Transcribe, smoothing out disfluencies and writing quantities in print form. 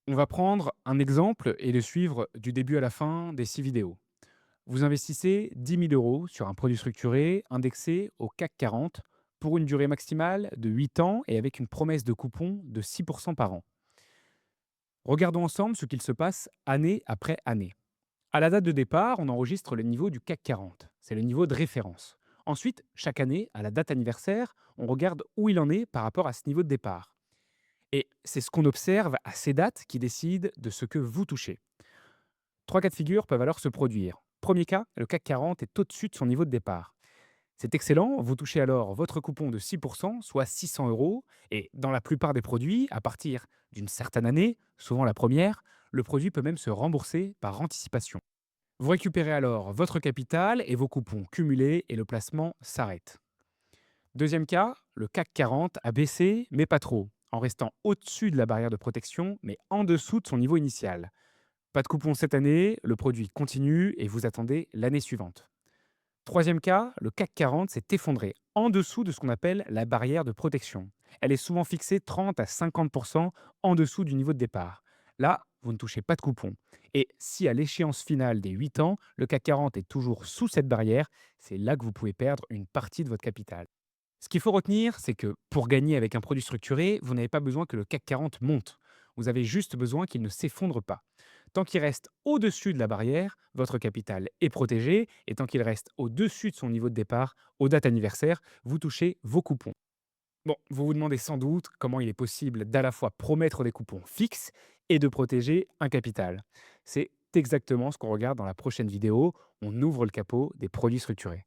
On va prendre un exemple et le suivre du début à la fin des 6 vidéos. Vous investissez 10 000 € sur un produit structuré indexé au CAC 40 pour une durée maximale de 8 ans et avec une promesse de coupon de 6% par an. Regardons ensemble ce qu'il se passe année après année. À la date de départ, on enregistre le niveau du CAC 40. C'est le niveau de référence. Ensuite, chaque année, à la date anniversaire, on regarde où il en est par rapport à ce niveau de départ. Et c'est ce qu'on observe à ces dates qui décident de ce que vous touchez. Trois cas de figure peuvent alors se produire. Premier cas, le CAC 40 est au-dessus de son niveau de départ. C'est excellent, vous touchez alors votre coupon de 6%, soit 600 euros, et dans la plupart des produits, à partir d'une certaine année, souvent la première, le produit peut même se rembourser par anticipation. Vous récupérez alors votre capital et vos coupons cumulés et le placement s'arrête. Deuxième cas, le CAC 40 a baissé, mais pas trop, en restant au-dessus de la barrière de protection, mais en dessous de son niveau initial. Pas de coupon cette année, le produit continue et vous attendez l'année suivante. Troisième cas, le CAC 40 s'est effondré en dessous de ce qu'on appelle la barrière de protection. Elle est souvent fixée 30 à 50% en dessous du niveau de départ. Là, vous ne touchez pas de coupon. Et si à l'échéance finale des 8 ans, le CAC 40 est toujours sous cette barrière, c'est là que vous pouvez perdre une partie de votre capital. Ce qu'il faut retenir, c'est que pour gagner avec un produit structuré, vous n'avez pas besoin que le CAC 40 monte. Vous avez juste besoin qu'il ne s'effondre pas. Tant qu'il reste au-dessus de la barrière, votre capital est protégé et tant qu'il reste au-dessus de son niveau de départ, aux dates anniversaires, vous touchez vos coupons. Bon, vous vous demandez sans doute comment il est possible d'à la fois promettre des coupons fixes et de protéger un capital. C'est exactement ce qu'on regarde dans la prochaine vidéo. On ouvre le capot des produits structurés.